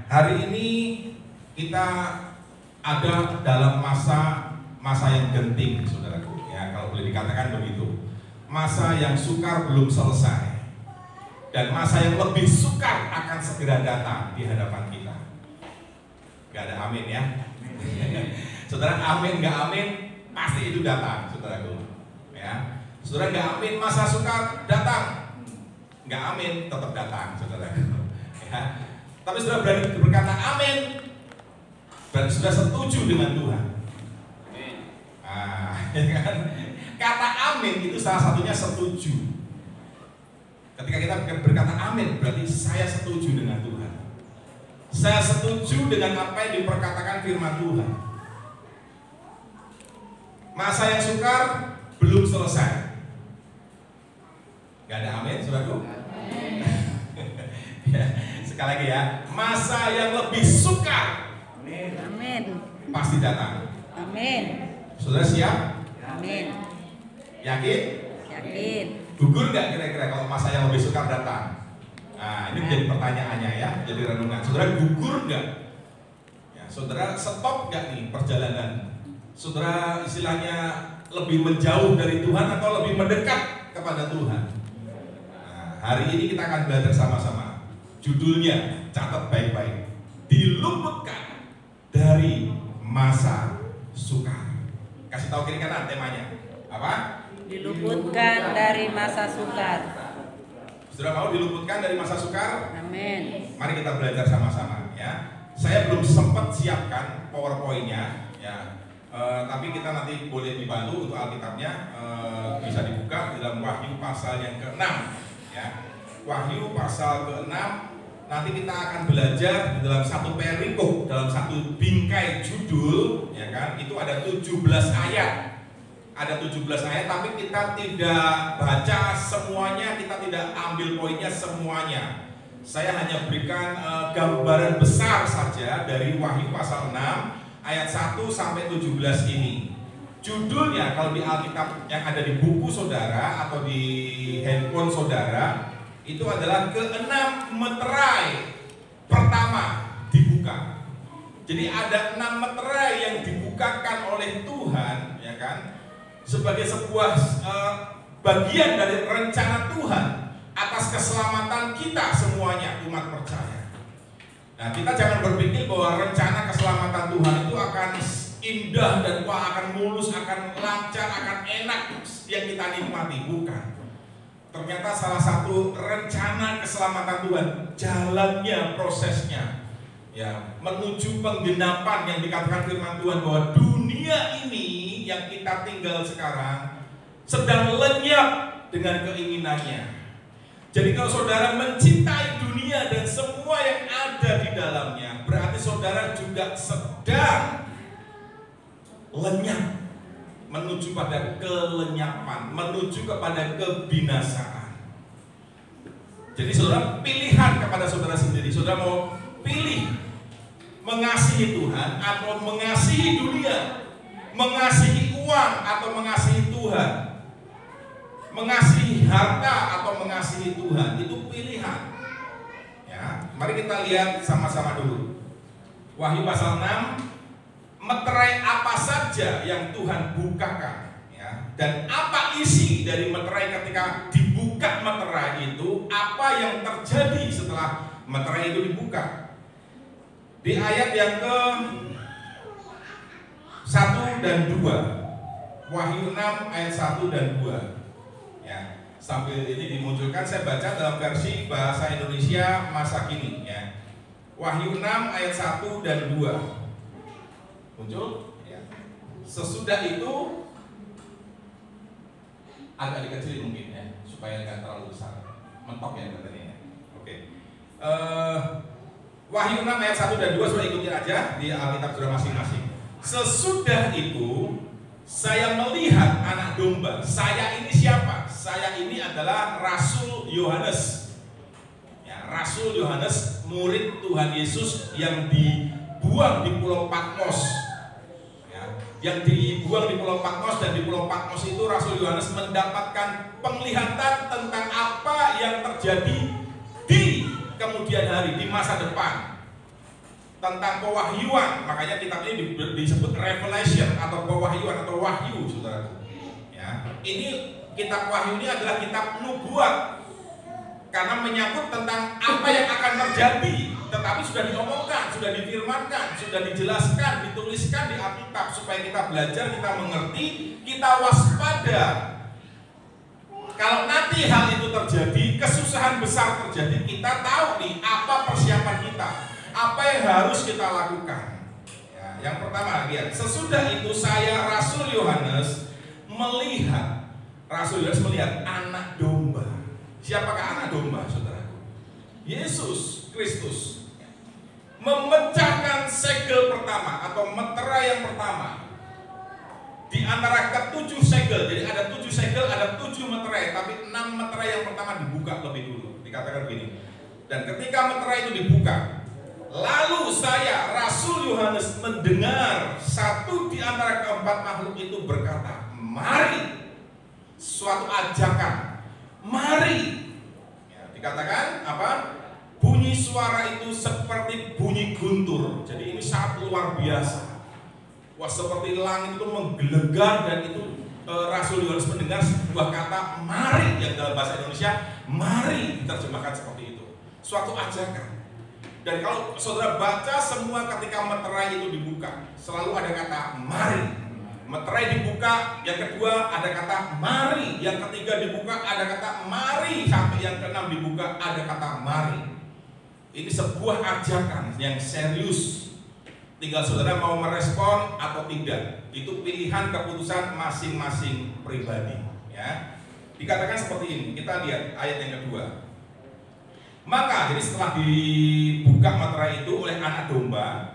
Hari ini kita ada dalam masa yang genting, saudaraku. Ya, kalau boleh dikatakan begitu. Masa yang sukar belum selesai, dan masa yang lebih sukar akan segera datang di hadapan kita. Gak ada amin ya. Saudara, amin gak amin pasti itu datang, saudaraku. Ya, saudara gak amin masa sukar datang, gak amin tetap datang, saudaraku. Ya. Tapi sudah berani berkata amin, berarti sudah setuju dengan Tuhan. Kan? Kata amin itu salah satunya setuju. Ketika kita berkata amin, berarti saya setuju dengan Tuhan. Saya setuju dengan apa yang diperkatakan firman Tuhan. Masa yang sukar belum selesai. Gak ada amin, saudaraku? Ya, sekali lagi ya, masa yang lebih sukar, amin, pasti datang. Amin. Saudara siap? Amin. Yakin? Yakin. Gugur nggak kira-kira kalau masa yang lebih sukar datang? Nah, ini menjadi pertanyaannya ya, jadi renungan. Saudara gugur nggak? Ya, saudara stop nggak nih perjalanan? Saudara istilahnya lebih menjauh dari Tuhan atau lebih mendekat kepada Tuhan? Nah, hari ini kita akan belajar sama-sama. Judulnya, catat baik-baik, diluputkan dari masa sukar. Kasih tahu kiri kanan temanya. Apa? Diluputkan dari masa sukar. Sudah mau diluputkan dari masa sukar? Amin. Mari kita belajar sama-sama ya. Saya belum sempat siapkan PowerPoint-nya ya. Tapi kita nanti boleh dibantu untuk Alkitabnya, bisa dibuka di dalam Wahyu pasal yang ke-6 ya. Wahyu pasal ke-6, nanti kita akan belajar di dalam satu perikop, dalam satu bingkai judul ya kan. Itu ada 17 ayat. Ada 17 ayat, tapi kita tidak baca semuanya, kita tidak ambil poinnya semuanya. Saya hanya berikan gambaran besar saja dari Wahyu pasal 6 ayat 1 sampai 17 ini. Judulnya kalau di Alkitab yang ada di buku saudara atau di handphone saudara, itu adalah ke-6 meterai pertama dibuka. Jadi ada 6 meterai yang dibukakan oleh Tuhan, ya kan, sebagai sebuah bagian dari rencana Tuhan atas keselamatan kita semuanya umat percaya. Nah, kita jangan berpikir bahwa rencana keselamatan Tuhan itu akan indah dan akan mulus, akan lancar, akan enak yang kita nikmati. Bukan. Ternyata salah satu rencana keselamatan Tuhan, jalannya, prosesnya ya, menuju penggenapan yang dikatakan firman Tuhan bahwa dunia ini yang kita tinggal sekarang sedang lenyap dengan keinginannya. Jadi kalau saudara mencintai dunia dan semua yang ada di dalamnya, berarti saudara juga sedang lenyap, menuju pada kelenyapan, menuju kepada kebinasaan. Jadi saudara pilihan kepada saudara sendiri. Saudara mau pilih mengasihi Tuhan atau mengasihi dunia, mengasihi uang atau mengasihi Tuhan, mengasihi harta atau mengasihi Tuhan, itu pilihan. Ya, mari kita lihat sama-sama dulu. Wahyu pasal 6, meterai apa saja yang Tuhan bukakan ya, dan apa isi dari meterai ketika dibuka meterai itu, apa yang terjadi setelah meterai itu dibuka. Di ayat yang ke 1 dan 2, Wahyu 6 ayat 1 dan 2 ya. Sambil ini dimunculkan, saya baca dalam versi bahasa Indonesia masa kini ya. Wahyu 6 ayat 1 dan 2 muncul ya. Sesudah itu agak dikecilin mungkin ya, supaya nggak terlalu besar, mentok ya katanya ya. Oke. Wahyu 6 ayat 1 dan 2 sudah ikutin aja di Alkitab sudah masing-masing. Sesudah itu saya melihat anak domba. Saya ini siapa? Saya ini adalah Rasul Yohanes ya, Rasul Yohanes, murid Tuhan Yesus yang dibuang di Pulau Patmos. Yang dibuang di Pulau Patmos, dan di Pulau Patmos itu Rasul Yohanes mendapatkan penglihatan tentang apa yang terjadi di kemudian hari, di masa depan. tentang pewahyuan. Makanya kitab ini disebut Revelation atau pewahyuan atau wahyu, saudaraku. Ya, ini kitab wahyu ini adalah kitab nubuat karena menyangkut tentang apa yang akan terjadi, tetapi sudah diomongkan, sudah difirmankan, sudah dijelaskan, dituliskan di Alkitab supaya kita belajar, kita mengerti, kita waspada. Kalau nanti hal itu terjadi, kesusahan besar terjadi, kita tahu nih apa persiapan kita, apa yang harus kita lakukan. Ya, yang pertama, lihat, sesudah itu saya Rasul Yohanes melihat anak domba. Siapakah anak domba, saudaraku? Yesus Kristus memecahkan segel pertama atau meterai yang pertama di antara ketujuh segel. Jadi ada 7 segel, ada 7 meterai, tapi 6 meterai yang pertama dibuka lebih dulu. Dikatakan begini. Dan ketika meterai itu dibuka, lalu saya Rasul Yohanes mendengar satu di antara keempat makhluk itu berkata, "Mari." Suatu ajakan, mari. Ya, dikatakan apa? Bunyi suara itu seperti bunyi guntur. Jadi ini sangat luar biasa. Wah, seperti langit itu menggelegar, dan itu Rasul Yohanes mendengar sebuah kata mari, yang dalam bahasa Indonesia mari diterjemahkan seperti itu. Suatu ajakan. Dan kalau saudara baca semua ketika meterai itu dibuka, selalu ada kata mari. Meterai dibuka, yang kedua ada kata mari, yang ketiga dibuka ada kata mari, sampai yang keenam dibuka ada kata mari. Ini sebuah ajakan yang serius. Tinggal saudara mau merespon atau tidak. Itu pilihan keputusan masing-masing pribadi. Ya, dikatakan seperti ini. Kita lihat ayat yang kedua. Maka jadi setelah dibuka meterai itu oleh anak domba,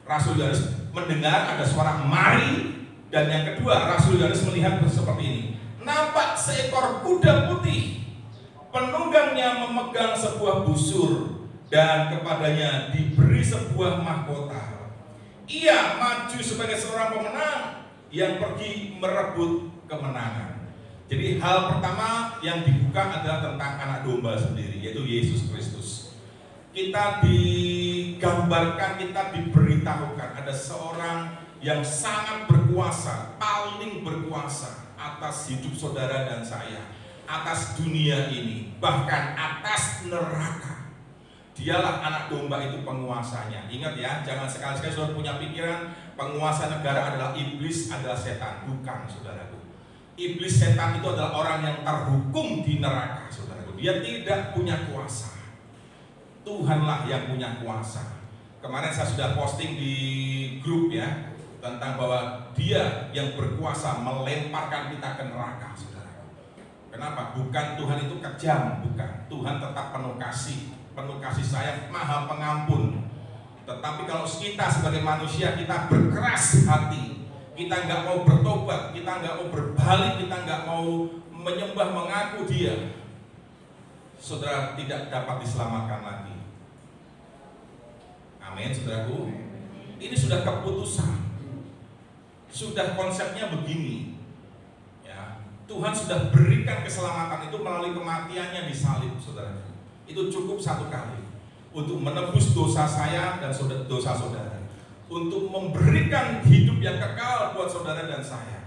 Rasul Yohanes mendengar ada suara mari. Dan yang kedua, Rasul Yohanes melihat seperti ini. Nampak seekor kuda putih, penunggangnya memegang sebuah busur, dan kepadanya diberi sebuah mahkota. Ia maju sebagai seorang pemenang yang pergi merebut kemenangan. Jadi hal pertama yang dibuka adalah tentang anak domba sendiri, yaitu Yesus Kristus. Kita digambarkan, kita diberitahukan ada seorang yang sangat berkuasa, paling berkuasa atas hidup saudara dan saya, atas dunia ini, bahkan atas neraka. Dialah anak domba itu penguasanya. Ingat ya, jangan sekali-sekali saudara punya pikiran penguasa negara adalah iblis, adalah setan. Bukan, saudaraku. Iblis, setan itu adalah orang yang terhukum di neraka, saudaraku. Dia tidak punya kuasa. Tuhanlah yang punya kuasa. Kemarin saya sudah posting di grup ya, tentang bahwa dia yang berkuasa melemparkan kita ke neraka, saudara. Kenapa? Bukan Tuhan itu kejam, bukan. Tuhan tetap penuh kasih sayang, maha pengampun. Tetapi kalau kita sebagai manusia, kita berkeras hati, kita nggak mau bertobat, kita nggak mau berbalik, kita nggak mau menyembah, mengaku dia, saudara tidak dapat diselamatkan lagi. Amin, saudaraku. Ini sudah keputusan. Sudah konsepnya begini ya, Tuhan sudah berikan keselamatan itu melalui kematiannya di salib, saudara. Itu cukup satu kali untuk menebus dosa saya dan dosa saudara, untuk memberikan hidup yang kekal buat saudara dan saya.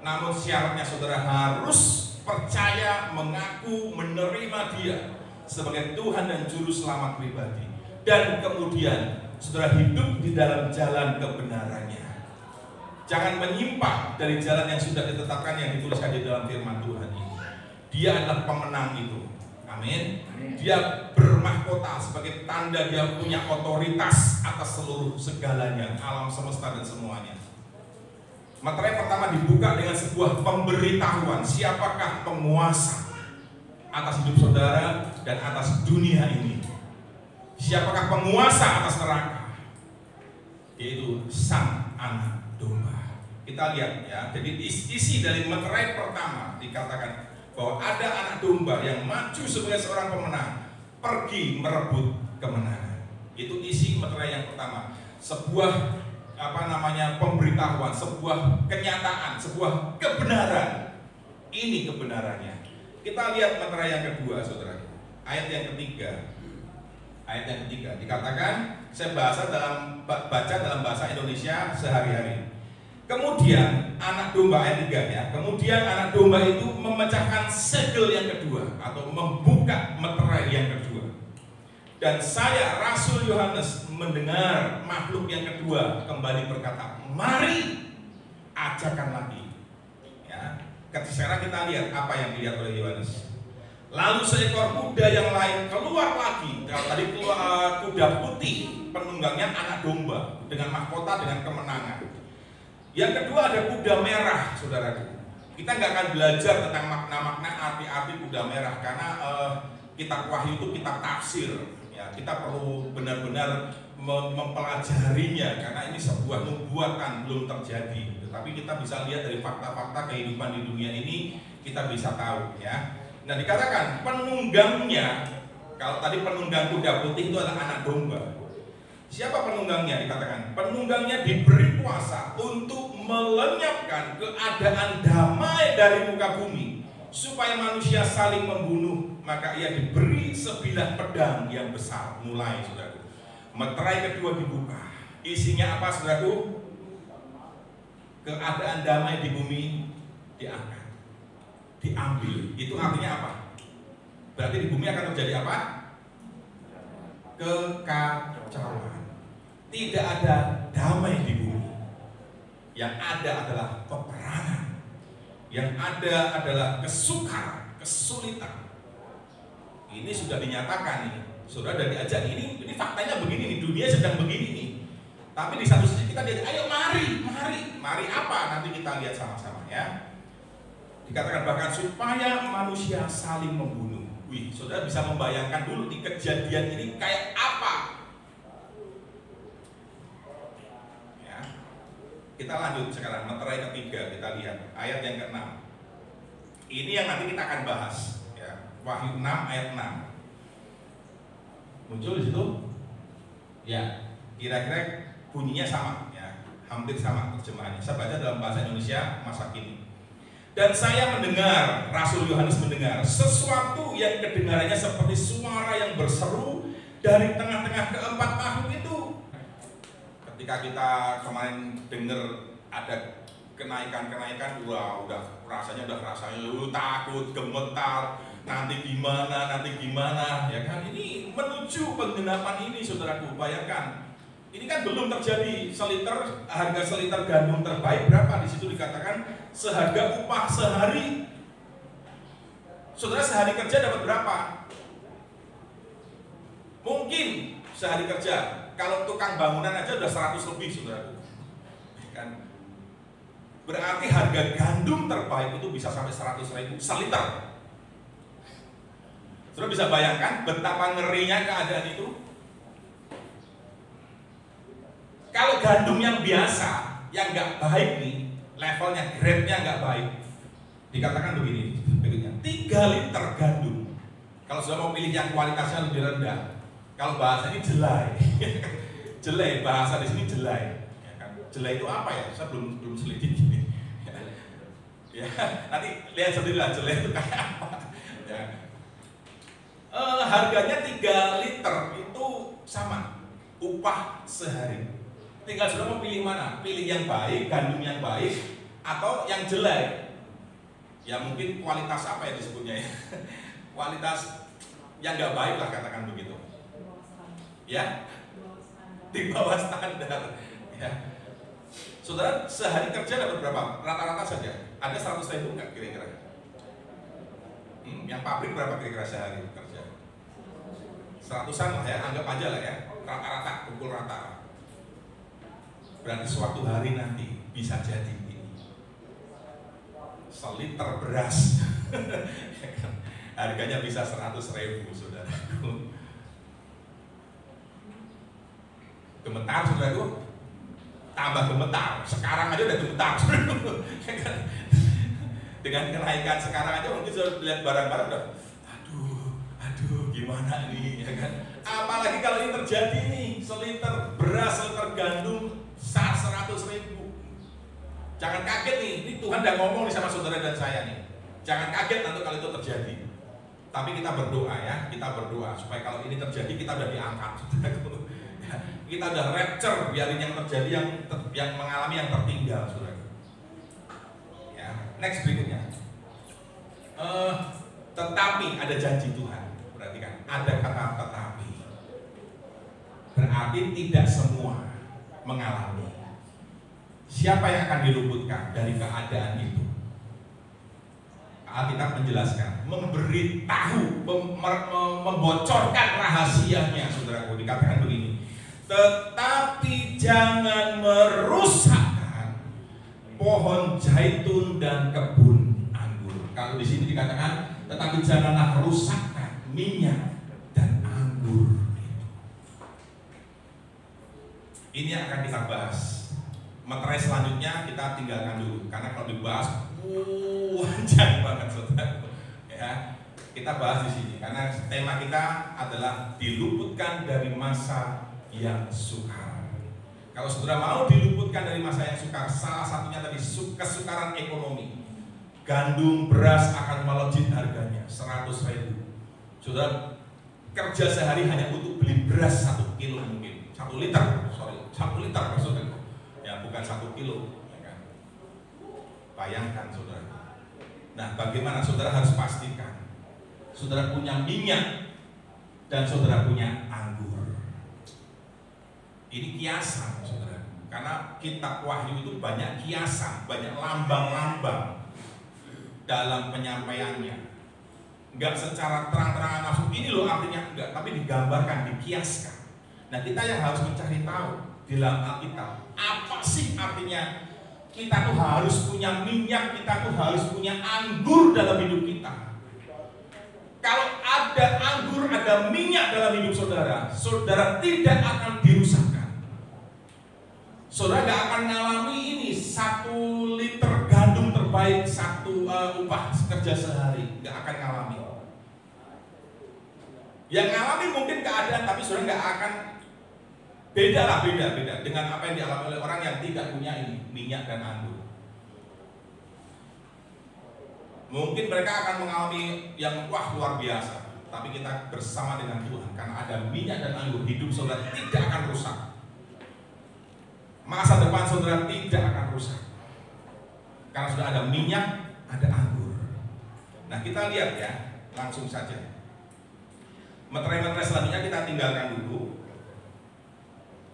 Namun syaratnya saudara harus percaya, mengaku, menerima dia sebagai Tuhan dan Juru Selamat pribadi, dan kemudian saudara hidup di dalam jalan kebenarannya. Jangan menyimpang dari jalan yang sudah ditetapkan, yang dituliskan di dalam firman Tuhan ini. Dia adalah pemenang itu. Amin. Dia bermahkota sebagai tanda dia punya otoritas atas seluruh segalanya, alam semesta dan semuanya. Meterai pertama dibuka dengan sebuah pemberitahuan, siapakah penguasa atas hidup saudara dan atas dunia ini. Siapakah penguasa atas neraka? Yaitu sang anak domba. Kita lihat ya, jadi isi dari meterai pertama dikatakan bahwa ada anak domba yang maju sebagai seorang pemenang, pergi merebut kemenangan. Itu isi meterai yang pertama. Sebuah pemberitahuan, sebuah kenyataan, sebuah kebenaran. Ini kebenarannya. Kita lihat meterai yang kedua, saudara. Ayat yang ketiga. Ayat yang ketiga dikatakan, Saya baca dalam bahasa Indonesia sehari-hari. Kemudian anak domba ayat 3 ya. Kemudian anak domba itu memecahkan segel yang kedua atau membuka meterai yang kedua. Dan saya Rasul Yohanes mendengar makhluk yang kedua kembali berkata, "Mari, ajakkan lagi." Ya. Sekarang kita lihat apa yang dilihat oleh Yohanes. Lalu seekor kuda yang lain keluar lagi. Tadi keluar kuda putih, penunggangnya anak domba dengan mahkota dengan kemenangan. Yang kedua ada kuda merah, saudaraku. Kita nggak akan belajar tentang makna-makna arti-arti kuda merah karena kitab Wahyu itu kitab tafsir. Ya, kita perlu benar-benar mempelajarinya karena ini sebuah nubuatan belum terjadi. Tetapi kita bisa lihat dari fakta-fakta kehidupan di dunia ini kita bisa tahu ya. Nah dikatakan penunggangnya, kalau tadi penunggang kuda putih itu adalah anak domba. Siapa penunggangnya? Dikatakan penunggangnya diberi kuasa untuk melenyapkan keadaan damai dari muka bumi supaya manusia saling membunuh. Maka ia diberi sebilah pedang yang besar. Mulai, saudaraku, meterai kedua dibuka. Isinya apa, saudaraku? Keadaan damai di bumi diangkat, diambil. Itu artinya apa? Berarti di bumi akan terjadi apa? Kekacauan. Tidak ada damai di bumi. Yang ada adalah peperangan. Yang ada adalah kesukaran, kesulitan. Ini sudah dinyatakan nih. Saudara dari diajak ini faktanya begini nih, dunia sedang begini nih. Tapi di satu sisi kita diajak, ayo mari apa? Nanti kita lihat sama-sama ya. Dikatakan bahkan supaya manusia saling membunuh. Wih, saudara bisa membayangkan dulu di kejadian ini kayak apa? Kita lanjut sekarang, meterai ketiga, kita lihat ayat yang ke-6. Ini yang nanti kita akan bahas ya. Wahyu 6 ayat 6. Muncul di situ? Ya, kira-kira bunyinya sama ya, hampir sama terjemahannya. Saya baca dalam bahasa Indonesia masa kini. Dan saya mendengar, Rasul Yohanes mendengar sesuatu yang kedengarannya seperti suara yang berseru dari tengah-tengah keempat makhluk itu. Ketika kita kemarin dengar ada kenaikan, udah rasanya takut, gemetar, nanti gimana, ya kan? Ini menuju penggenapan ini, saudaraku. Bayangkan, ini kan belum terjadi. Harga seliter gandum terbaik berapa? Di situ dikatakan seharga upah sehari. Saudara sehari kerja dapat berapa? Mungkin sehari kerja. Kalau tukang bangunan aja udah 100 lebih, saudaraku. Kan? Berarti harga gandum terbaik itu bisa sampai 100.000 seliter. Saudara bisa bayangkan betapa ngerinya keadaan itu. Kalau gandum yang biasa, yang nggak baik nih, levelnya, grade-nya nggak baik, dikatakan begini, 3 liter gandum. Kalau sudah mau pilih yang kualitasnya lebih rendah, kalau bahasa ini jelai, jelai, bahasa di sini jelai. Ya kan? Jelai itu apa ya? Saya belum selidiki ini. Ya, nanti lihat sendiri lah jelai itu kayak apa. Ya. Harganya 3 liter itu sama, upah sehari. Tinggal sudah mau pilih mana? Pilih yang baik, gandum yang baik, atau yang jelek. Ya mungkin kualitas apa ya disebutnya ya? Kualitas yang nggak baik lah, katakan begitu. Ya, di bawah standar. Ya. Saudara sehari kerja dapat berapa? Rata-rata saja. Ada 100.000 nggak kira-kira? Yang pabrik berapa kira-kira sehari kerja? 100-an lah ya, anggap aja lah ya. Rata-rata, pukul rata. Berarti suatu hari nanti bisa jadi ini. Seliter beras harganya bisa 100.000, saudara. Gemetar, saudaraku. Tambah gemetar. Sekarang aja udah gemetar. Dengan kenaikan sekarang aja mungkin sudah lihat barang-barang udah aduh gimana nih, ya kan? Apalagi kalau ini terjadi nih, seliter beras, seliter gandum 100.000. Jangan kaget nih, ini Tuhan udah ngomong nih sama saudara dan saya nih. Jangan kaget nanti kalau itu terjadi. Tapi kita berdoa ya, kita berdoa supaya kalau ini terjadi kita udah diangkat. kita udah rapture, biarin yang terjadi yang mengalami yang tertinggal, saudara. Ya, next berikutnya. Tetapi ada janji Tuhan. Perhatikan, ada kata tetapi. Berarti tidak semua mengalami. Siapa yang akan diluputkan dari keadaan itu? Alkitab menjelaskan, memberitahu, membocorkan rahasianya, saudaraku. Dikatakan begini, tetapi jangan merusakkan pohon zaitun dan kebun anggur. Kalau di sini dikatakan, tetapi janganlah rusakkan minyak dan anggur. Ini yang akan kita bahas. Materai selanjutnya kita tinggalkan dulu, karena kalau dibahas panjang banget, saudara. Ya, kita bahas di sini karena tema kita adalah diluputkan dari masa yang sukar. Kalau saudara mau diluputkan dari masa yang sukar, salah satunya tadi kesukaran ekonomi. Gandum, beras akan melonjak harganya 100.000. Saudara kerja sehari hanya untuk beli beras 1 kilo mungkin, 1 liter, 1 liter maksudnya. Ya, bukan 1 kilo, ya kan? Bayangkan, saudara. Nah, bagaimana saudara harus pastikan saudara punya minyak dan saudara punya anggur. Ini kiasan, saudara. Karena kitab Wahyu itu banyak kiasan, banyak lambang-lambang dalam penyampaiannya. Enggak secara terang-terangan langsung ini loh artinya, enggak, tapi digambarkan, dikiaskan. Nah, kita yang harus mencari tahu di dalam Alkitab, apa sih artinya kita tuh harus punya minyak, kita tuh harus punya anggur dalam hidup kita. Kalau ada anggur, ada minyak dalam hidup saudara, saudara tidak akan dirusakkan. Saudara gak akan mengalami ini 1 liter gandum terbaik, 1 upah kerja sehari, gak akan mengalami. Yang mengalami mungkin keadaan, tapi saudara gak akan. Beda dengan apa yang dialami oleh orang yang tidak punya ini, minyak dan anggur. Mungkin mereka akan mengalami yang luar biasa, tapi kita bersama dengan Tuhan karena ada minyak dan anggur, hidup saudara tidak akan rusak. Masa depan saudara tidak akan rusak karena sudah ada minyak, ada anggur. Nah, kita lihat ya, langsung saja. Materai-materai selanjutnya kita tinggalkan dulu.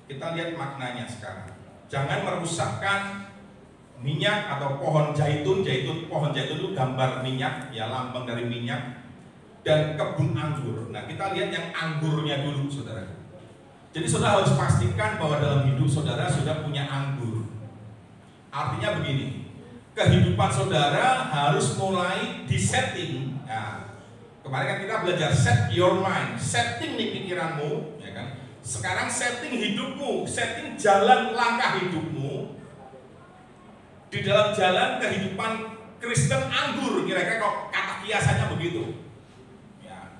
Kita lihat maknanya sekarang. Jangan merusakkan minyak atau pohon zaitun. Pohon zaitun itu gambar minyak, ya, lambang dari minyak. Dan kebun anggur. Nah, kita lihat yang anggurnya dulu, saudara. Jadi saudara harus pastikan bahwa dalam hidup saudara sudah punya anggur. Artinya begini, kehidupan saudara harus mulai disetting. Nah, kemarin kan kita belajar set your mind, setting nih pikiranmu, ya kan? Sekarang setting hidupmu, setting jalan langkah hidupmu di dalam jalan kehidupan Kristen anggur. Kira-kira kok kata kiasannya begitu, ya,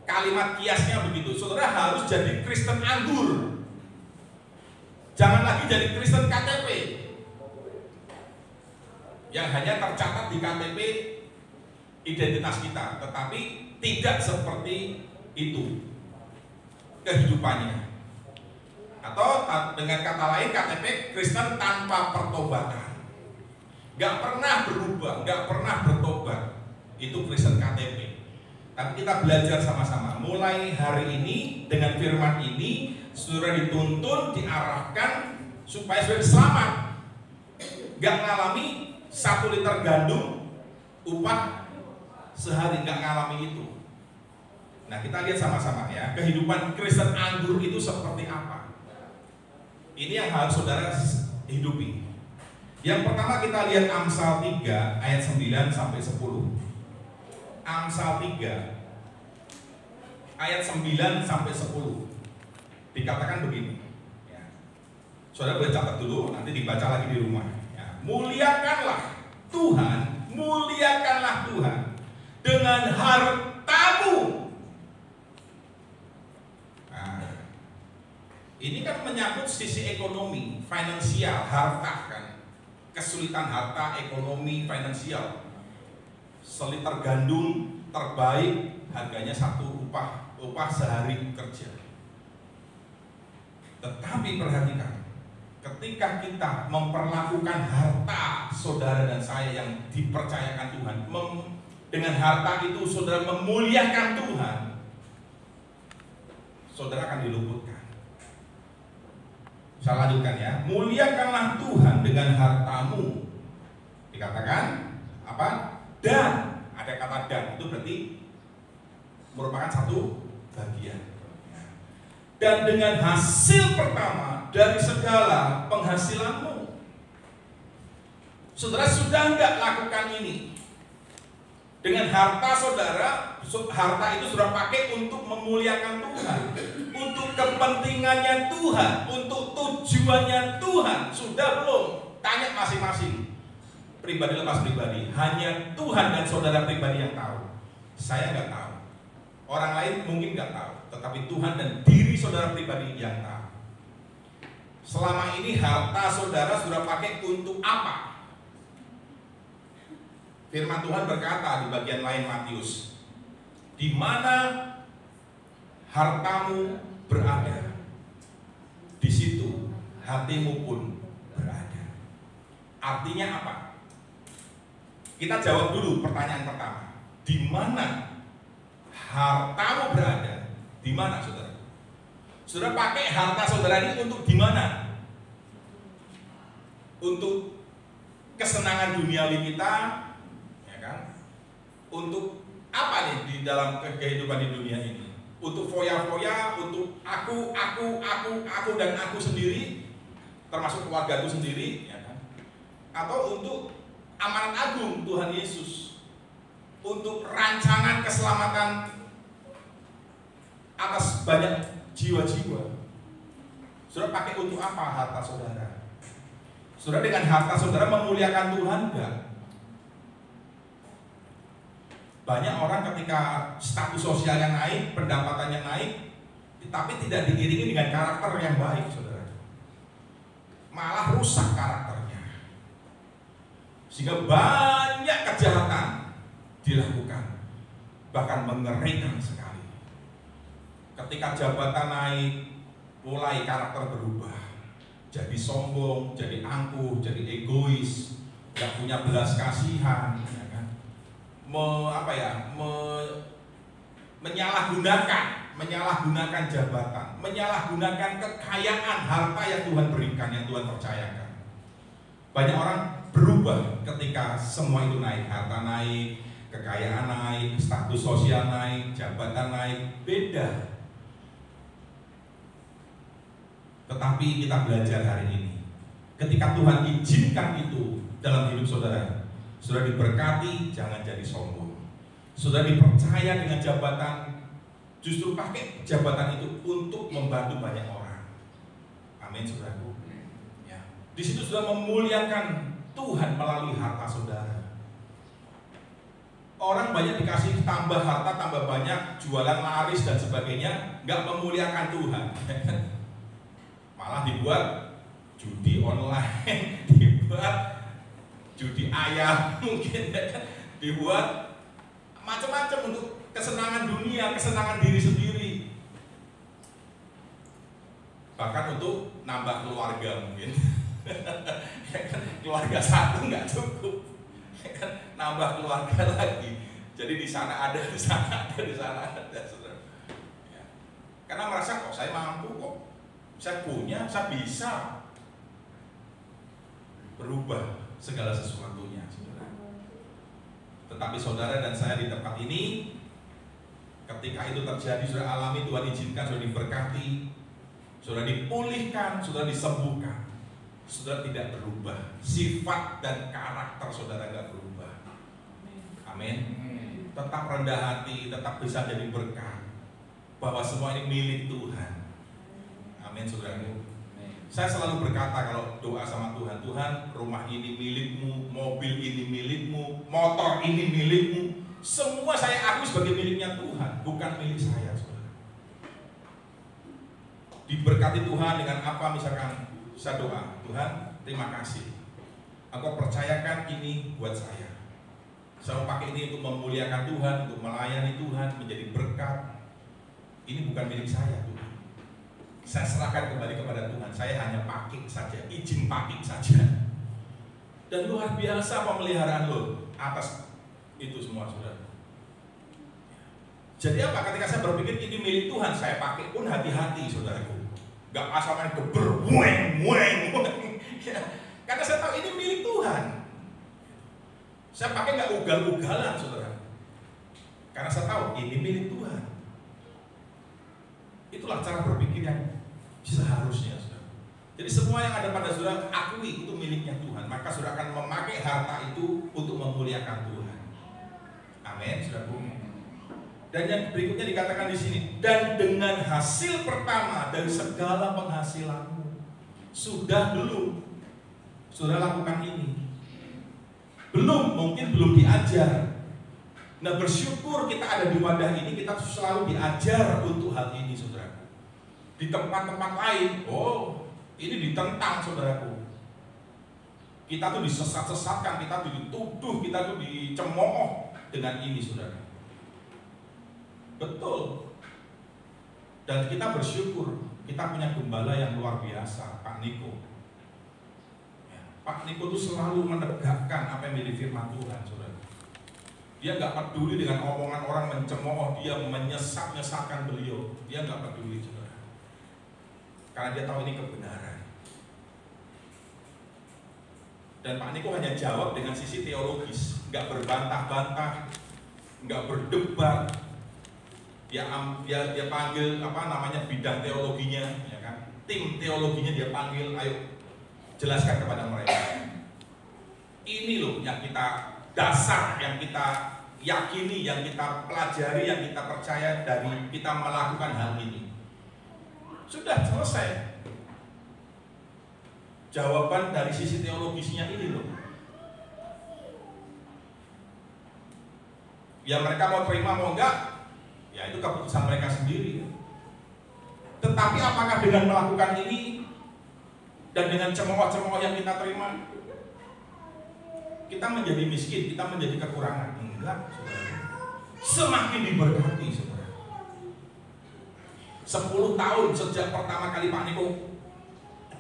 kalimat kiasnya begitu. Saudara harus jadi Kristen anggur. Jangan lagi jadi Kristen KTP yang hanya tercatat di KTP identitas kita, tetapi tidak seperti itu kehidupannya. Atau dengan kata lain, KTP Kristen tanpa pertobatan, gak pernah berubah, gak pernah bertobat. Itu Kristen KTP. Tapi kita belajar sama-sama. Mulai hari ini dengan firman ini, saudara dituntun, diarahkan supaya saudara selamat. Gak ngalami 1 liter gandum upah sehari, gak ngalami itu. Nah, kita lihat sama-sama ya, kehidupan Kristen anggur itu seperti apa. Ini yang harus saudara hidupi. Yang pertama kita lihat Amsal 3 ayat 9 sampai 10. Amsal 3 ayat 9 sampai 10. Dikatakan begini, ya. Saudara boleh catat dulu, nanti dibaca lagi di rumah, ya. Muliakanlah Tuhan dengan hartamu. Ini kan menyangkut sisi ekonomi, finansial, harta kan. Kesulitan harta, ekonomi, finansial. Seliter gandum terbaik harganya 1 upah sehari kerja. Tetapi perhatikan, ketika kita memperlakukan harta saudara dan saya yang dipercayakan Tuhan, dengan harta itu saudara memuliakan Tuhan, saudara akan diluputkan. Saya lanjutkan ya, muliakanlah Tuhan dengan hartamu. Dikatakan apa? Dan, ada kata dan, itu berarti merupakan satu bagian. Dan dengan hasil pertama dari segala penghasilanmu. Saudara sudah enggak lakukan ini? Dengan harta saudara, harta itu sudah pakai untuk memuliakan Tuhan, untuk kepentingannya Tuhan, untuk tujuannya Tuhan. Sudah belum? Tanya masing-masing. Pribadi lepas pribadi. Hanya Tuhan dan saudara pribadi yang tahu. Saya nggak tahu. Orang lain mungkin nggak tahu. Tetapi Tuhan dan diri saudara pribadi yang tahu. Selama ini harta saudara sudah pakai untuk apa? Firman Tuhan berkata di bagian lain Matius, di mana hartamu berada, di situ hatimu pun berada. Artinya apa? Kita jawab dulu pertanyaan pertama. Di mana hartamu berada? Di mana, saudara? Saudara pakai harta saudara ini untuk di mana? Untuk kesenangan duniawi kita, ya kan? Untuk apa nih di dalam kehidupan di dunia ini? Untuk foya-foya, untuk aku dan aku sendiri, termasuk keluargaku sendiri, ya kan? Atau untuk amanat agung Tuhan Yesus, untuk rancangan keselamatan atas banyak jiwa-jiwa. Saudara pakai untuk apa harta saudara? Saudara dengan harta saudara memuliakan Tuhan enggak? Banyak orang ketika status sosialnya naik, pendapatannya naik, tapi tidak diiringi dengan karakter yang baik, saudara. Malah rusak karakternya. Sehingga banyak kejahatan dilakukan, bahkan mengerikan sekali. Ketika jabatan naik, mulai karakter berubah, jadi sombong, jadi angkuh, jadi egois, gak punya belas kasihan, ya kan? Menyalahgunakan jabatan, menyalahgunakan kekayaan harta yang Tuhan berikan, yang Tuhan percayakan. Banyak orang berubah ketika semua itu naik, harta naik, kekayaan naik, status sosial naik, jabatan naik, beda. Tetapi kita belajar hari ini, ketika Tuhan izinkan itu dalam hidup saudara, saudara diberkati, jangan jadi sombong. Saudara dipercaya dengan jabatan, justru pakai jabatan itu untuk membantu banyak orang. Amin, saudaraku. Ya. Di situ sudah memuliakan Tuhan melalui harta saudara. Orang banyak dikasih tambah harta, tambah banyak, jualan laris dan sebagainya, nggak memuliakan Tuhan. Malah dibuat judi online, dibuat judi ayam, mungkin dibuat macam-macam untuk kesenangan dunia, kesenangan diri sendiri, bahkan untuk nambah keluarga mungkin. Keluarga satu nggak cukup, nambah keluarga lagi. Jadi di sana ada, di sana ada, di sana ada, saudara. Ya. Karena merasa kok saya mampu kok. Saya punya, saya bisa berubah segala sesuatunya, saudara. Tetapi saudara dan saya di tempat ini, ketika itu terjadi, saudara alami, Tuhan izinkan, saudara diberkati, saudara dipulihkan, saudara disembuhkan, saudara tidak berubah, sifat dan karakter saudara tidak berubah. Amin. Tetap rendah hati, tetap bisa jadi berkat, bahwa semua ini milik Tuhan. Amin, saudaraku. Saya selalu berkata kalau doa sama Tuhan, Tuhan, rumah ini milikmu, mobil ini milikmu, motor ini milikmu, semua saya akui sebagai miliknya Tuhan, bukan milik saya, saudara. Diberkati Tuhan dengan apa? Misalkan saya doa, Tuhan, terima kasih, Engkau percayakan ini buat saya. Saya pakai ini untuk memuliakan Tuhan, untuk melayani Tuhan, menjadi berkat. Ini bukan milik saya, Tuhan. Saya serahkan kembali kepada Tuhan. Saya hanya pakai saja, izin pakai saja. Dan luar biasa pemeliharaan lo atas itu semua, saudara. Jadi apa? Ketika saya berpikir ini milik Tuhan, saya pakai pun hati-hati, saudaraku. Gak asal main geber, mueng. Ya, karena saya tahu ini milik Tuhan. Saya pakai nggak ugal-ugalan, saudara. Karena saya tahu ini milik Tuhan. Itulah cara berpikir yang seharusnya, saudara. Jadi semua yang ada pada saudara, akui itu miliknya Tuhan. Maka saudara akan memakai harta itu untuk memuliakan Tuhan. Amin, saudara. Dan yang berikutnya dikatakan di sini, dan dengan hasil pertama dari segala penghasilanmu. Sudah belum? Sudah lakukan ini? Belum, mungkin belum diajar. Nah, bersyukur kita ada di wadah ini, kita selalu diajar untuk hal ini, saudara. Di tempat-tempat lain, oh, ini ditentang, saudaraku. Kita tuh disesat-sesatkan, kita tuh dituduh, kita tuh dicemooh dengan ini, saudara. Betul. Dan kita bersyukur, kita punya gembala yang luar biasa, Pak Niko. Pak Niko itu selalu menegakkan apa yang menjadi firman Tuhan, saudara. Dia nggak peduli dengan omongan orang mencemooh dia, menyesat-nyesatkan beliau. Dia nggak peduli, saudara. Karena dia tahu ini kebenaran. Dan Pak Niko hanya jawab dengan sisi teologis, nggak berbantah-bantah, nggak berdebat. Dia panggil bidang teologinya, ya kan? Tim teologinya dia panggil, ayo jelaskan kepada mereka. Ini loh yang kita dasar, yang kita yakini, yang kita pelajari, yang kita percaya dari kita melakukan hal ini. Sudah selesai. Jawaban dari sisi teologisnya ini loh. Ya mereka mau terima mau enggak, ya itu keputusan mereka sendiri. Tetapi apakah dengan melakukan ini dan dengan cemooh-cemooh yang kita terima, kita menjadi miskin, kita menjadi kekurangan? Enggak, saudara. Semakin diberkati, saudara. 10 tahun sejak pertama kali Pak Niko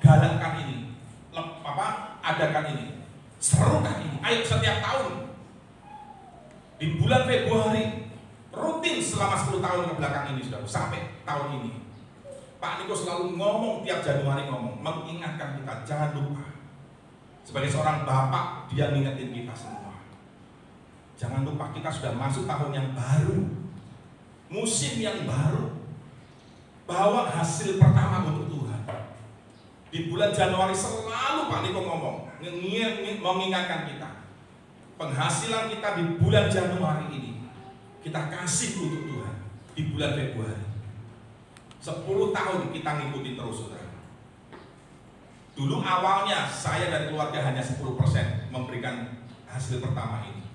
galakkan ini, adakan ini, serukan ini, ayo setiap tahun di bulan Februari rutin selama 10 tahun ke belakang ini, saudara, sampai tahun ini. Pak Niko selalu ngomong, tiap Januari ngomong, mengingatkan kita, jangan lupa. Sebagai seorang bapak, dia ngingetin kita semua. Jangan lupa kita sudah masuk tahun yang baru, musim yang baru. Bawa hasil pertama untuk Tuhan. Di bulan Januari selalu Pak Niko ngomong, mengingatkan kita. Penghasilan kita di bulan Januari ini, kita kasih untuk Tuhan di bulan Februari. 10 tahun kita ngikutin terus, saudara. Dulu awalnya saya dan keluarga hanya 10% memberikan hasil pertama ini.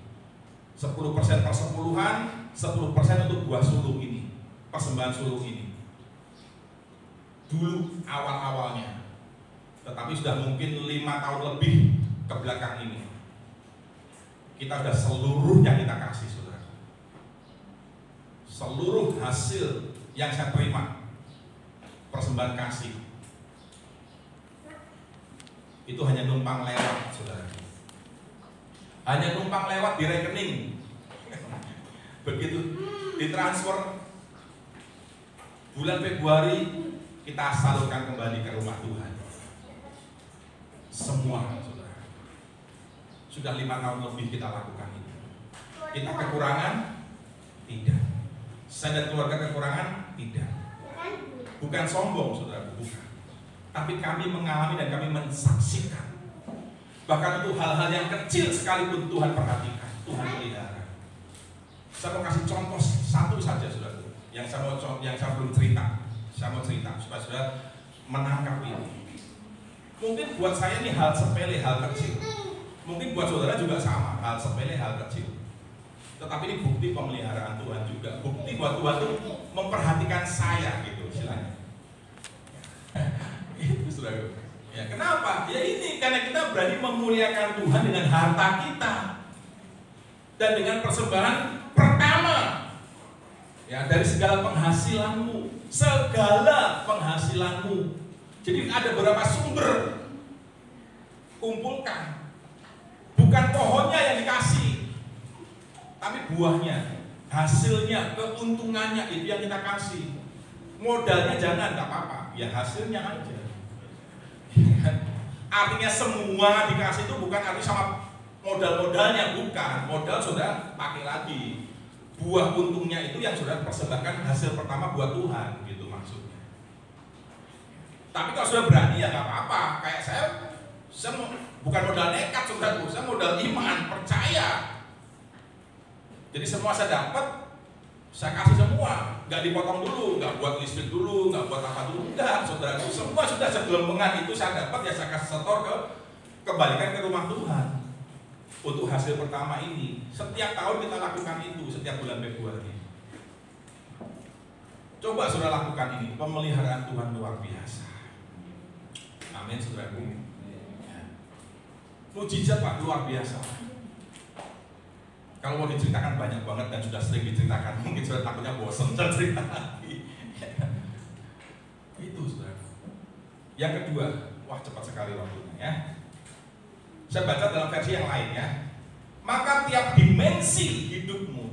10% persepuluhan, 10% untuk buah sulung ini, persembahan sulung ini. Dulu awal-awalnya. Tetapi sudah mungkin 5 tahun lebih ke belakang ini, kita sudah seluruhnya kita kasih, saudara. Seluruh hasil yang saya terima, persembahan kasih, itu hanya numpang lewat, saudara. Hanya numpang lewat di rekening. Begitu ditransfer bulan Februari, kita salurkan kembali ke rumah Tuhan. Semua, saudara. Sudah 5 tahun lebih kita lakukan itu. Kita kekurangan? Tidak. Saya dan keluarga kekurangan? Tidak. Bukan sombong, saudara, bukan. Tapi kami mengalami dan kami mensaksikan. Bahkan itu hal-hal yang kecil sekalipun Tuhan perhatikan, Tuhan pelihara. Saya mau kasih contoh satu saja, saudara. Yang saya belum cerita. Saya mau cerita supaya saudara menangkap ini. Mungkin buat saya ini hal sepele, hal kecil. Mungkin buat saudara juga sama, hal sepele, hal kecil. Tetapi ini bukti pemeliharaan Tuhan juga. Bukti bahwa Tuhan itu memperhatikan saya, gitu istilahnya. Itu, saudara. Ya, kenapa? Ya ini, karena kita berani memuliakan Tuhan dengan harta kita dan dengan persembahan pertama. Ya, dari segala penghasilanmu segala penghasilanmu. Jadi ada beberapa sumber, kumpulkan. Bukan pohonnya yang dikasih, tapi buahnya, hasilnya, keuntungannya itu yang kita kasih. Modalnya jangan, nggak apa-apa, ya hasilnya aja. Artinya semua dikasih itu bukan arti sama modal-modalnya, bukan. Modal sudah pakai lagi. Buah untungnya itu yang sudah persembahkan hasil pertama buat Tuhan, gitu maksudnya. Tapi kalau sudah berani ya nggak apa-apa. Kayak saya bukan modal nekat, saudaraku, saya modal iman, percaya. Jadi semua saya dapat, saya kasih semua, nggak dipotong dulu, nggak buat listrik dulu, nggak buat apa dulu, enggak, saudaraku. Semua sudah segelembungan itu saya dapat, ya saya kasih setor kembalikan ke rumah Tuhan. Untuk hasil pertama ini, setiap tahun kita lakukan itu, setiap bulan Februari. Coba saudara lakukan ini, pemeliharaan Tuhan luar biasa. Amin, saudaraku. Mujizat Pak, luar biasa. Kalau mau diceritakan banyak banget dan sudah sering diceritakan, mungkin sudah takutnya bosan cerita lagi. Itu saudara. Yang kedua, wah cepat sekali waktunya ya. Saya baca dalam versi yang lain ya. Maka tiap dimensi hidupmu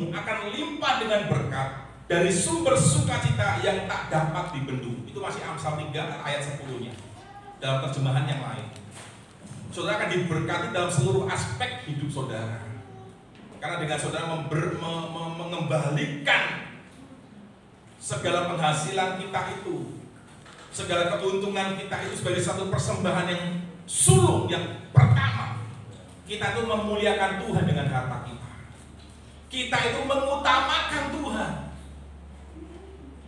akan limpah dengan berkat dari sumber sukacita yang tak dapat dibendung. Itu masih Amsal 3 ayat 10-nya. Dalam terjemahan yang lain. Saudara akan diberkati dalam seluruh aspek hidup saudara. Karena dengan saudara mengembalikan segala penghasilan kita itu, segala keuntungan kita itu sebagai satu persembahan yang sulung, yang pertama. Kita itu memuliakan Tuhan dengan harta kita. Kita itu mengutamakan Tuhan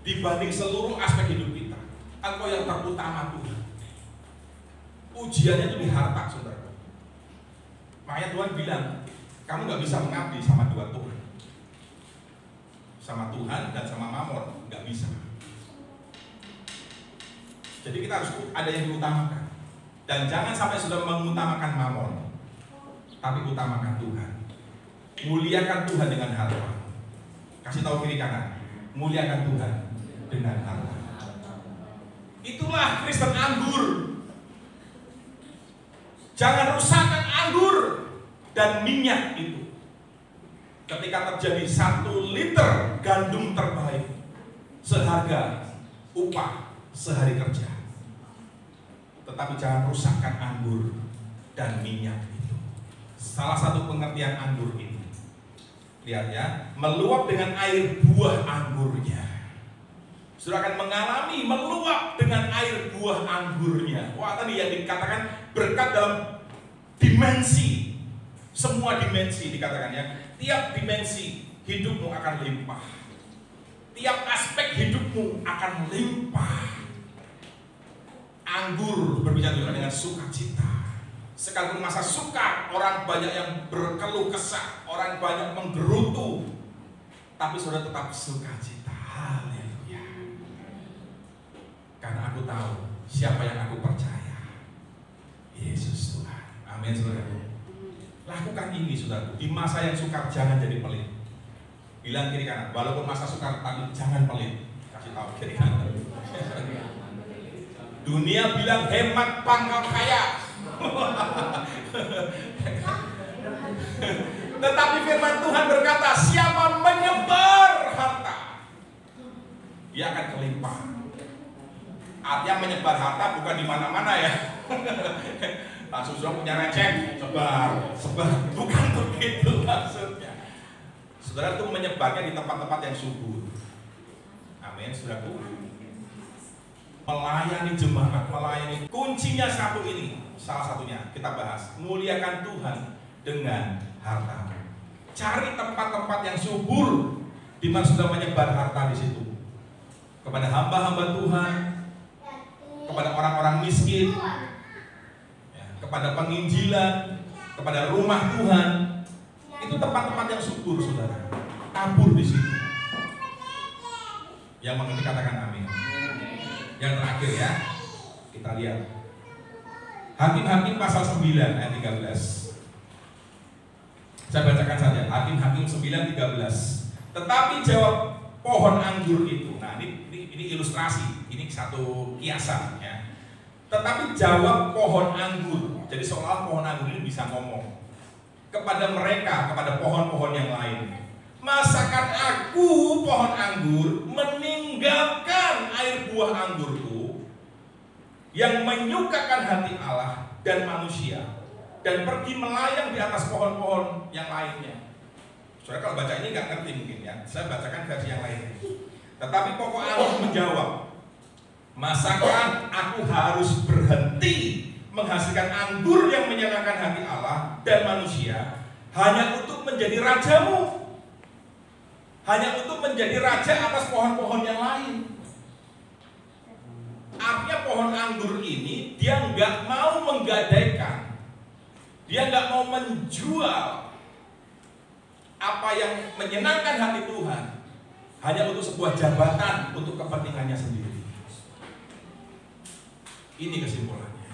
dibanding seluruh aspek hidup kita. Engkau yang terutama Tuhan. Ujiannya itu di harta, saudara. Makanya Tuhan bilang, kamu gak bisa mengabdi sama dua Tuhan, sama Tuhan dan sama Mamon, gak bisa. Jadi kita harus ada yang diutamakan. Dan jangan sampai sudah mengutamakan Mamon, tapi utamakan Tuhan. Muliakan Tuhan dengan harta. Kasih tahu kiri kanan, muliakan Tuhan dengan harta. Itulah Kristen anggur. Jangan rusakkan anggur dan minyak itu. Ketika terjadi 1 liter gandum terbaik seharga upah sehari kerja, tetapi jangan rusakkan anggur dan minyak itu. Salah satu pengertian anggur ini, lihat ya, meluap dengan air buah anggurnya. Saudara akan mengalami meluap dengan air buah anggurnya. Wah, tadi yang dikatakan berkat dalam dimensi, semua dimensi dikatakan ya. Tiap dimensi hidupmu akan limpah. Tiap aspek hidupmu akan limpah. Anggur berbicara juga dengan sukacita. Sekalipun masa sukar, orang banyak yang berkeluh kesah, orang banyak menggerutu, tapi saudara tetap sukacita. Haleluya. Karena aku tahu siapa yang aku percaya. Yesus Tuhan. Amin, saudara. Lakukan ini, saudara. Di masa yang sukar jangan jadi pelit. Bilang kiri kanan, walaupun masa sukar tapi jangan pelit. Kasih tahu kiri kanan. Dunia bilang hemat pangkal kaya. Tetapi firman Tuhan berkata, siapa menyebar harta, dia akan kelimpahan. Artinya menyebar harta bukan di mana-mana ya. Langsung sudah punya receh, sebar, bukan begitu maksudnya. Saudara itu menyebarnya di tempat-tempat yang subur. Amin, saudaraku. Melayani jemaat, melayani, kuncinya satu ini, salah satunya kita bahas, muliakan Tuhan dengan harta. Cari tempat-tempat yang subur, di mana sudah menyebar harta di situ. Kepada hamba-hamba Tuhan, kepada orang-orang miskin, ya, kepada penginjilan, kepada rumah Tuhan. Itu tempat-tempat yang subur, saudara. Tabur di situ. Yang mengerti katakan amin. Yang terakhir ya, kita lihat Hakim-Hakim pasal 9 ayat 13. Saya bacakan saja. Hakim-Hakim 9:13. Tetapi jawab pohon anggur itu. Nah, ini ilustrasi, ini satu kiasan ya. Tetapi jawab pohon anggur. Jadi seolah pohon anggur ini bisa ngomong kepada mereka, kepada pohon-pohon yang lain. Masakan aku pohon anggur meninggalkan air buah anggurku yang menyukakan hati Allah dan manusia, dan pergi melayang di atas pohon-pohon yang lainnya. Saudara kalau baca ini nggak ngerti mungkin ya, saya bacakan versi yang lain. Tetapi pokok anggur menjawab, masakan aku harus berhenti menghasilkan anggur yang menyenangkan hati Allah dan manusia hanya untuk menjadi rajamu, hanya untuk menjadi raja atas pohon-pohon yang lain. Artinya pohon anggur ini dia nggak mau menggadaikan, dia nggak mau menjual apa yang menyenangkan hati Tuhan hanya untuk sebuah jabatan, untuk kepentingannya sendiri. Ini kesimpulannya.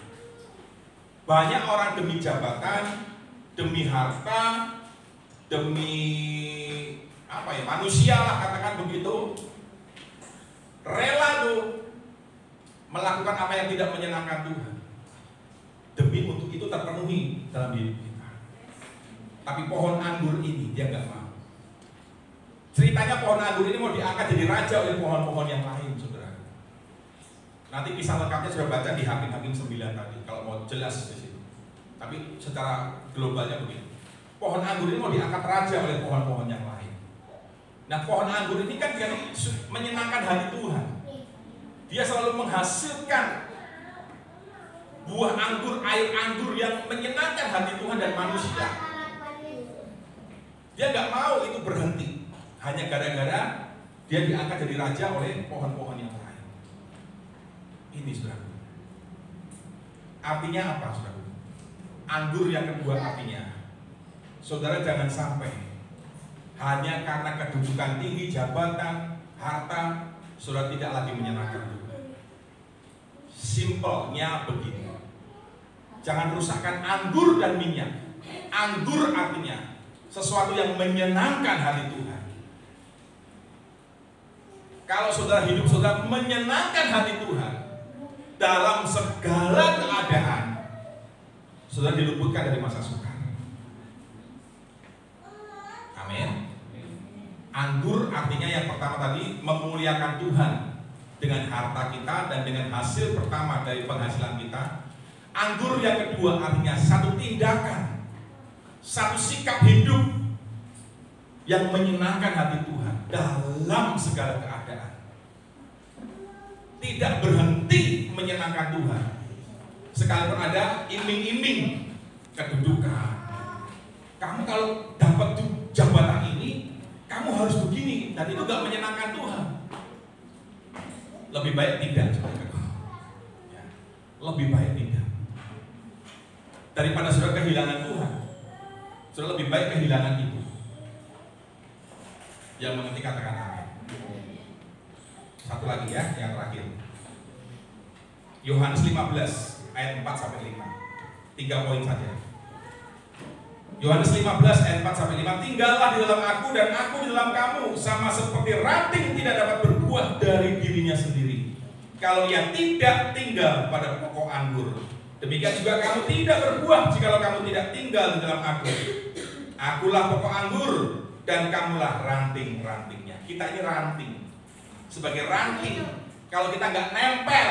Banyak orang demi jabatan, demi harta, demi manusia lah katakan begitu, rela tuh melakukan apa yang tidak menyenangkan Tuhan demi untuk itu terpenuhi dalam hidup kita. Tapi pohon anggur ini dia nggak mau. Ceritanya pohon anggur ini mau diangkat jadi raja oleh pohon-pohon yang lain, saudara. Nanti kisah lengkapnya sudah baca di Hakim-Hakim 9 tadi, kalau mau jelas di situ. Tapi secara globalnya begini, pohon anggur ini mau diangkat raja oleh pohon-pohon yang lain. Nah, pohon anggur ini kan dia menyenangkan hati Tuhan. Dia selalu menghasilkan buah anggur, air anggur yang menyenangkan hati Tuhan dan manusia. Dia nggak mau itu berhenti hanya gara-gara dia diangkat jadi raja oleh pohon-pohon yang lain. Ini saudara. Artinya apa, saudara? Anggur yang kedua artinya, saudara jangan sampai hanya karena kedudukan tinggi, jabatan, harta, saudara tidak lagi menyenangkan Tuhan. Simpelnya begini, jangan rusakkan anggur dan minyak. Anggur artinya sesuatu yang menyenangkan hati Tuhan. Kalau saudara hidup saudara menyenangkan hati Tuhan dalam segala keadaan, saudara diluputkan dari masa sukar. Amin. Anggur artinya yang pertama tadi memuliakan Tuhan dengan harta kita dan dengan hasil pertama dari penghasilan kita. Anggur yang kedua artinya satu tindakan, satu sikap hidup yang menyenangkan hati Tuhan dalam segala keadaan. Tidak berhenti menyenangkan Tuhan sekalipun ada iming-iming kedudukan. Kamu kalau dapat jabatan ini, kamu harus begini, dan itu gak menyenangkan Tuhan. Lebih baik tidak, ya. Lebih baik tidak. Daripada sudah kehilangan Tuhan, sudah lebih baik kehilangan itu. Yang mengerti katakan amin. Satu lagi ya, yang terakhir. Yohanes 15 ayat 4 sampai 5. 3 poin saja. Yohanes 15 ayat 4 sampai 5. Tinggallah di dalam aku dan aku di dalam kamu, sama seperti ranting tidak dapat berbuah dari dirinya sendiri kalau ia tidak tinggal pada pokok anggur. Demikian juga kamu tidak berbuah jikalau kamu tidak tinggal di dalam aku. Akulah pokok anggur dan kamulah ranting-rantingnya. Kita ini ranting. Sebagai ranting, kalau kita nggak nempel,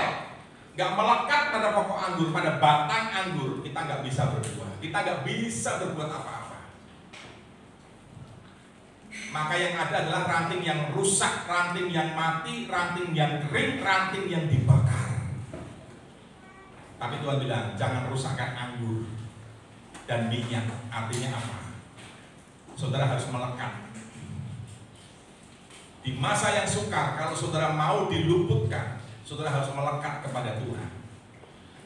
nggak melekat pada pokok anggur, pada batang anggur, kita nggak bisa berbuah. Kita nggak bisa berbuat apa-apa. Maka yang ada adalah ranting yang rusak, ranting yang mati, ranting yang kering, ranting yang dibakar. Tapi Tuhan bilang, jangan rusakkan anggur dan minyak. Artinya apa? Saudara harus melekat. Di masa yang sukar, kalau saudara mau diluputkan, saudara harus melekat kepada Tuhan.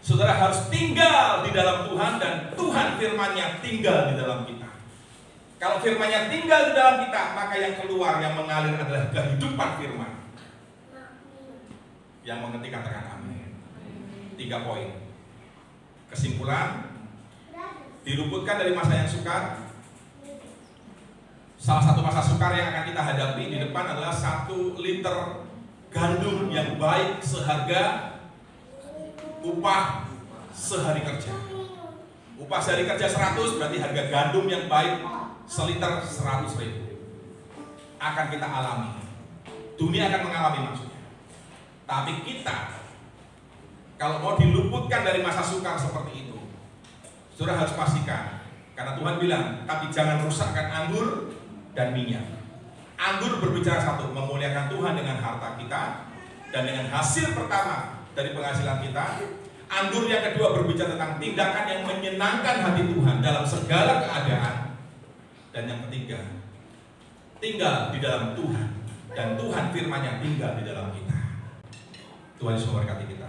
Saudara harus tinggal di dalam Tuhan dan Tuhan firman-Nya tinggal di dalam kita. Kalau firman-Nya tinggal di dalam kita, maka yang keluar, yang mengalir adalah kehidupan firman. Yang mengerti katakan amin. 3 poin. Kesimpulan, diluputkan dari masa yang sukar, Salah satu masa sukar yang akan kita hadapi di depan adalah 1 liter gandum yang baik seharga upah sehari kerja. Upah sehari kerja 100, berarti harga gandum yang baik seliter 100.000. Akan kita alami. Dunia akan mengalami maksudnya. Tapi kita, kalau mau diluputkan dari masa sukar seperti itu, saudara harus pastikan. Karena Tuhan bilang, tapi jangan rusakkan anggur dan minyak. Anggur berbicara satu, memuliakan Tuhan dengan harta kita dan dengan hasil pertama dari penghasilan kita. Anggur yang kedua berbicara tentang tindakan yang menyenangkan hati Tuhan dalam segala keadaan. Dan yang ketiga, tinggal di dalam Tuhan dan Tuhan firman-Nya tinggal di dalam kita. Tuhan Yesus memberkati kita.